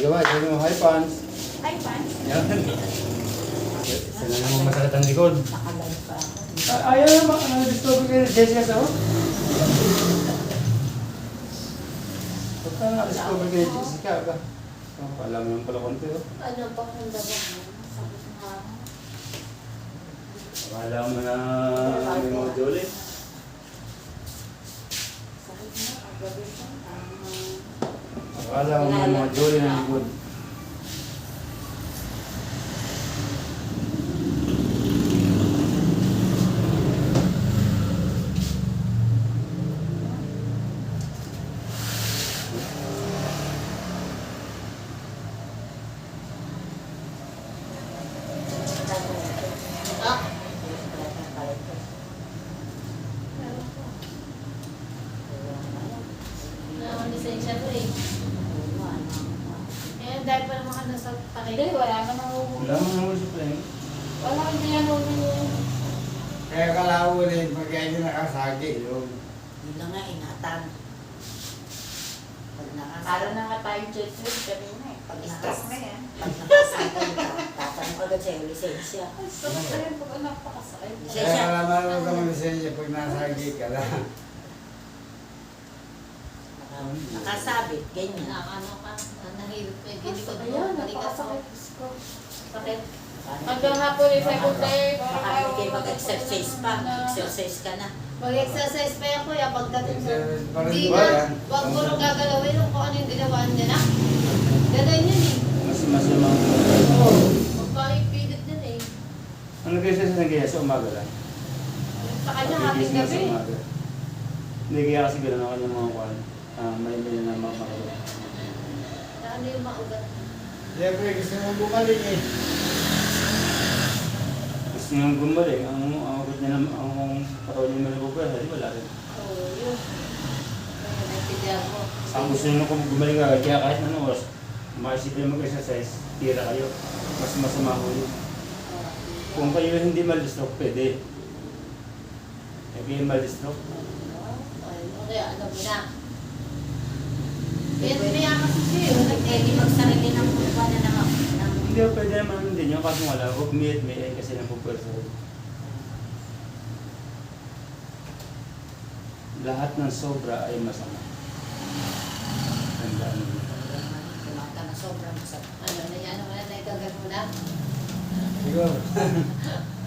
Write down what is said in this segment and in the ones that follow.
gawa. Ito yung high pants. Ay, pan. Yan. Isa na naman masakit ang likod. Nakalag pa ako. Ayaw naman, disturbo kayo ni Jessica sa Pagka na-discover kayo ni Jessica, ba? Alam mo yung pala konti, oh. Ano pa kung dapat mo? Sakit na ako. Alam mo na may mga jolly. Sakit na. Paggabi siya. Alam mo may mga jolly na likod. Ah! Lisensya ko eh. Eh, dahil pa naman ka nasa pakay. Hindi, wala ka nang Wala mo naman sa plane. wala kang tinanong yun. Kaya kalao rin, pag hindi nakasagi yun. Yun na nga, ingatan. Pag Para na nga tayo jet trip kanina eh. Pag-stress na yan. nakasagi ka, tatanong agad sa'yo, lisensya. Ay, sakit na yun pag anak pakasakit. Lisensya. Kaya kalaman mo kami lisensya pag nasagi ka lang. Nakasabit, ganyan. Ano ka, nahirap ka, hindi ko Ayun, balikas mo. napakasakit ko. Sakit. Paano Hanggang hapon yung second day. Baka hindi kayo mag-exercise pa, exercise ka na. Mag-exercise pa yan kuya pagdating sa... Exercise pa rin Hindi ba na, yan? wag mo nung gagalawin kung ano yung ginawa niya na. Gano'n yun eh. Mas masama. Magpapipigit yun eh. Ano kayo sa nagaya sa umaga lang? Sa kanya happy Pagigising na sa gabi. umaga. Hindi kaya kasi gano'n ako yung mga kwan. May na makakagawa. Na ano yung maugat. Siyempre gusto mo bumalik eh. Gusto niyang gumaling. Ang agad niya naman, ang katawan niya malabubay. Wala rin. Oo, yun. Ayun, naintindihan mo. Ang gusto niyo kung gumaling agad, kaya kahit anong oras, makisipin mag-exercise, tira kayo. Mas masama ko yun. Kung kayo hindi mal-stroke, pwede. Eh, kayo mal-stroke. Okay, alam mo na. Kaya kasi siya yun. Eh, di magsarili ng buwan na naman. Hindi, pwede naman din yun. Kaso wala, huwag may kasi nang pupwersa. Lahat ng sobra ay masama. Tandaan mo. Kumanta na sobrang masarap. Ano na yan, ano na, naitagal mo na. Siguro.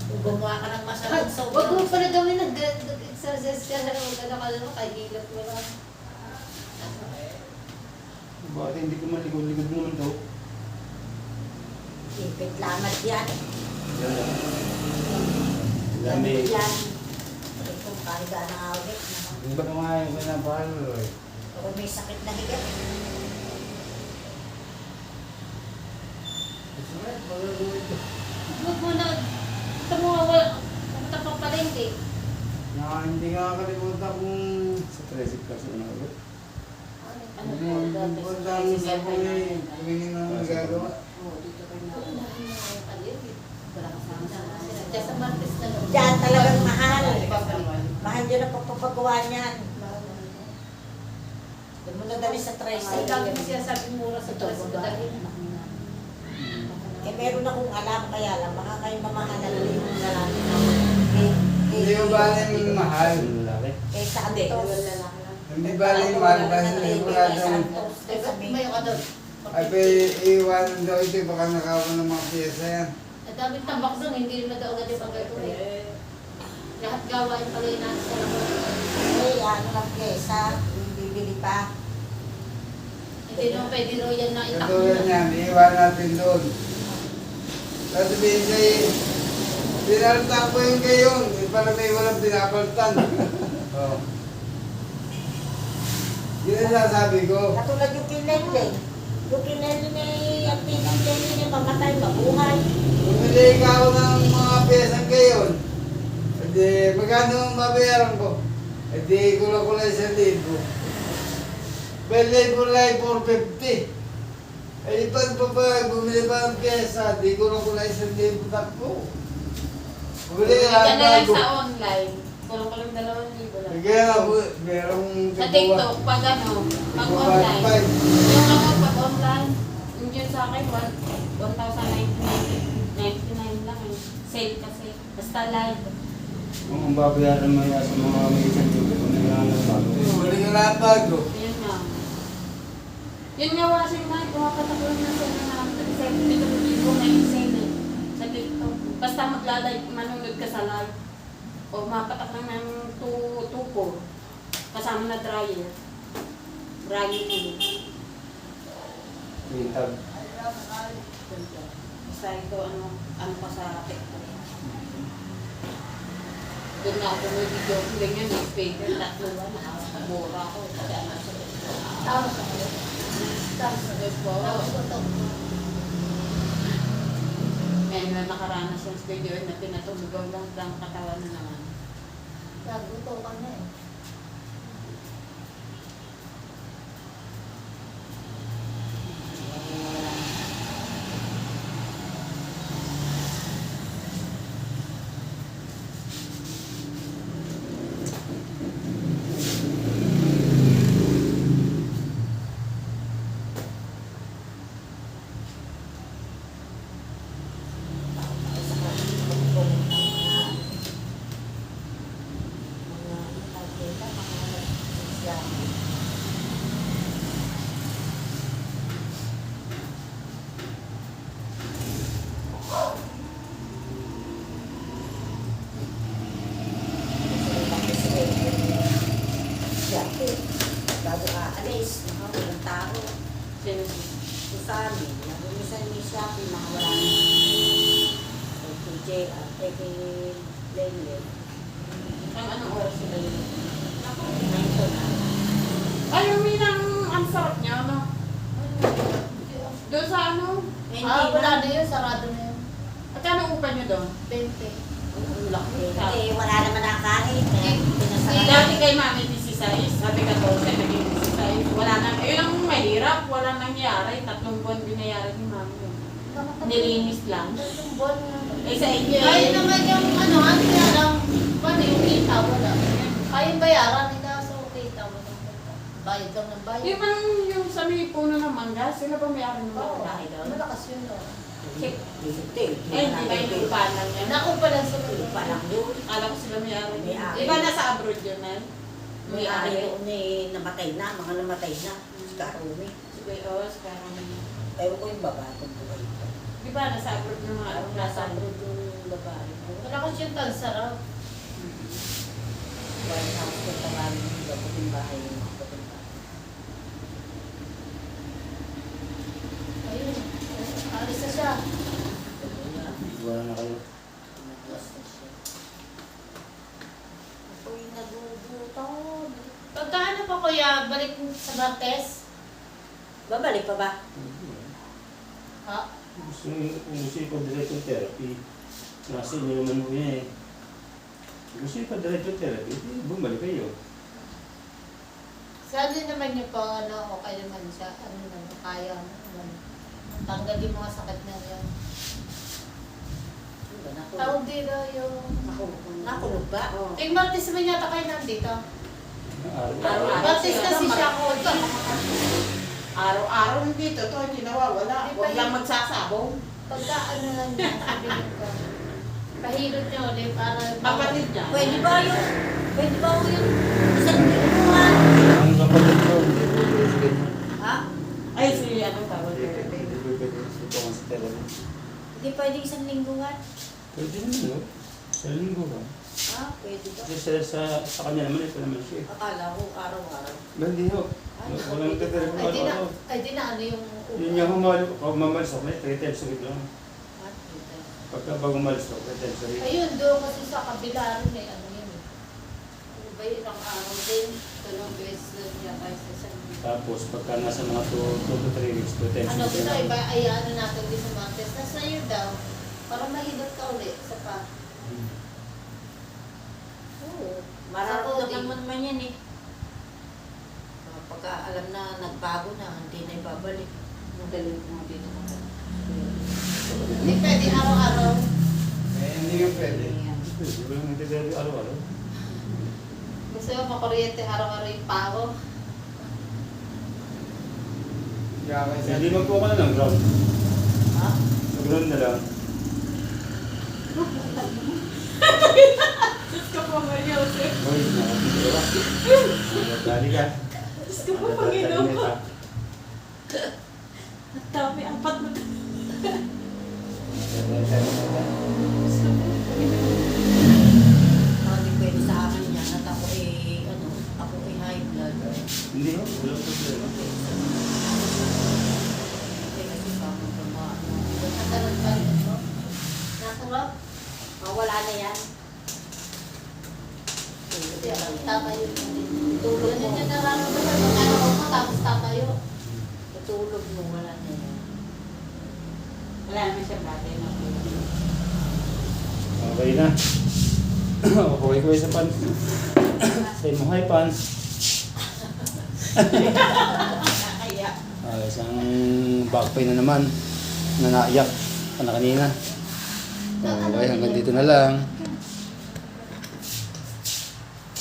Kung gumawa ka ng masarap, Huwag mo sobrang pala gawin, nag-exercise ka na, huwag ka na kalama, kahilap mo lang. Bakit hindi ko maligod-ligod mo naman daw? ipit lamat yan. Yan lang. Lamig Lamig. yan. Kung kahiga ng awit, Hindi ba kumain ko na paano eh? kung may sakit na higa. Huwag mo na, ito mo, pumunta pa palengke. Hindi nga nakalimutan kung Sa Tresip kasi ano ulit. Ano hindi po, mo dati punta sa kung tumingin ng gagawa. Oo, dito kayo na. unahin mo yung palengke. Wala ka sama sila. Diyan sa Martes na lang. Diyan talagang mahal. Ipabalik. Mahal yun ang pagpapagawa niyan. Doon mo nadali sa Ay, tricycle. lagi mo siya sabi mura sa tres ko dahil. Eh, meron akong alam, kaya lang, baka kayo mamahalan din yung lalaki na. Hindi mo ba yung mahal? Yung lalaki. Eh, sa Hindi, Antos. wala lang lang. Hindi ba yung mahal kasi sigurado Ay, ba't tumayo ka doon? ay iwan daw ito baka nakawan ng mga piyesa yan. Ang daming tambak doon, hindi rin daw agad yung pagkatuloy. Lahat gawain pala yung nasa sa labas. Eh, ano lang pyesa, yung bibili pa. Hindi naman pwede raw yan na itakbo Katulad na. niyan, iwan natin doon. Tapos sabihin sa'yo, pinaltan ko yung gayon. Eh, para may walang pinapaltan. Oh. Yun ang sasabi ko. Katulad yung kinelli. Yung kinelli na yung kinelli niya mamatay, mabuhay. Bumili ka ako ng mga pyesang gayon. Hindi, magkano ang babayaran ko? Hindi, kula-kula 1,000. Bili po lang 450. Eh, ipan pa ba, bumili pa ng pyesa, di kula-kula 1,000 takbo. Bumili Hindi ka na lang bago. sa online. Tulong ko lang 2,000 lang. Kaya nga po, merong Sa TikTok, pag ano, pag Gawa- online. Gawa- Yung ako, pag online, yung yun sa akin, 1,999 lang eh. Sale kasi. Basta live. Kung ang babayaran mo yan sa mga may isang tubig, kung nagkakalang bago. Wala nga lahat bago. Yun nga. Yun nga washing na, pumapatak lang na sale na namin. Dito na yung sale eh. Sa TikTok. Basta maglalike, manunod ka sa live. O mapatak lang ng 2-4. Kasama na dryer. Dryer yun. Pintag. Basta ito, ano pa sa TikTok. Doon na ako may video ko lang yun, newspaper, tatlo ba, nakabura ako. Kasi ano sa Tapos ako. Tapos sabi po, ako. may nakaranas yung video na pinatulugaw lang ng katawan na naman. Naguto ka na eh. Bago aalis, walang tao. Sino So sa amin, nagumisan ni Shopee, mga wala na. Kay TJ at kay Lenlen. ang anong oras sila yun? Ito na. Ay, uminang ang sarap niya, ano? Doon sa ano? Wala na yun. Sarado na yun. At ano upa niyo doon? 20. Ang laki. Kasi wala naman nakakain. Kaya pinasarap. Dati kay Mami 16, sabi ka to, siya naging 16. Wala na, yun ang mahirap, wala nangyari. 3 buwan binayaran ni Mami yun. Nilinis lang. Tatlong buwan na. Eh sa inyo Kaya eh. naman yung ano, ano kaya lang, paano yung kita, wala. Kaya bayaran, hindi ka so kita, wala. Bayad lang ng bayad. Yung man yung sa may puno ng mangga, sila ba may akin ng Oo, bahay doon? malakas yun. Check. Hindi. Eh, hindi ba yung upa lang yan? Naku pala sa Pa lang yun. Alam ko sila may ari. May ari. Di ba nasa abroad yun, Mel? May ari doon eh, namatay na. Mga namatay na. Sa Karumi. Sige, oo, parang Ewan ko yung babae kung buhay ko. di ba nasa abroad ng mga ano, nasa abroad yung babae. Malakas yung tansarap. White House ko tawarin yung dapating bahay yung mga dapating bahay. Ayun. Alis na siya. Wala na kayo. Basta siya. Ako'y nagugutod. Pagka ano pa kuya, balik sa Martes? Babalik pa ba? Ha? Gusto yung pa-diretso therapy. Nasa inyo naman mo yan eh. Gusto yung pa-diretso therapy, bumalik kayo. Sabi naman yung pang ano, okay naman siya. Ano naman, kaya naman. Tanggal yung mga sakit na yan. Ano ba? Nakulog. Tawag dito yung... Nakulog ba? Oo. Eh, Martes naman yata kayo nandito. Araw-araw. Martes kasi siya ko. Araw-araw dito, to hindi nawawala. Di ba Huwag yun? lang magsasabong. Pagka ano lang niya, sabihin ko. Pahilot niya ulit para... Kapatid niya. Pwede ba yung isang lingguhan? Ang kapatid ko, Ha? Ay, si ano tawag ko. ito ang sa therapy. Hindi pwede isang lingguhan? Pwede naman no? Sa linggo ba? Ha? Pwede ba? Kasi sa kanya naman, ito naman siya. Akala ko araw-araw. Hindi ho. Walang therapy araw-araw. Ay, di na ano yung... Yun nga humalis ako, 3 times a week lang. Ha? Dito. Pagka bago umalis ako, 3 times a week. Ayun, doon kasi sa kabila rin may ano yun. Ano ba yun ang araw din? Tulong beses na niya tayo sa isang... Tapos pagka nasa mga 2 to 3 weeks, 2 times Ano a week dito, lang. iba, ay ano natin din sa Martes. Nasa iyo daw. Para mahilot ka ulit sa pa. Oo. Sa Mararamdaman coding. mo naman yan eh. Pagka alam na nagbago na, hindi na ibabalik. Magaling ko mga dito. Hindi pwede araw-araw. Eh, hindi ka pwede. Pwede, walang nagtitherapy araw-araw. Gusto mo makuryente araw-araw yung pao. Kakay Hindi magpo ka na lang, ground. Ha? Sa ground na lang. Diyos ko po, Maria Jose. Hoy, nakapito ka. Nagdali ka. Diyos ko po, Panginoon ko. At dami, apat na. Diyos ko po, Panginoon. Hindi pwede sa akin yan at ako high blood. Hindi ho, walang problema. Hindi kasi bakit tumaano. Nakaroon pa rin ito. Nakurap. Wala na yan. Kasi tatayo mo din. Tulog mo. Ganyan yung nararamdaman. Magkano mo tapos tatayo. Tutulog mo, wala na yan. Wala naman siya brother na po. Okay na. Okay ko sa pan. Sa mo hi pan. Nakakaya. Isang back pain na naman. Na naiyak. Kanina. Okay, hanggang dito na lang.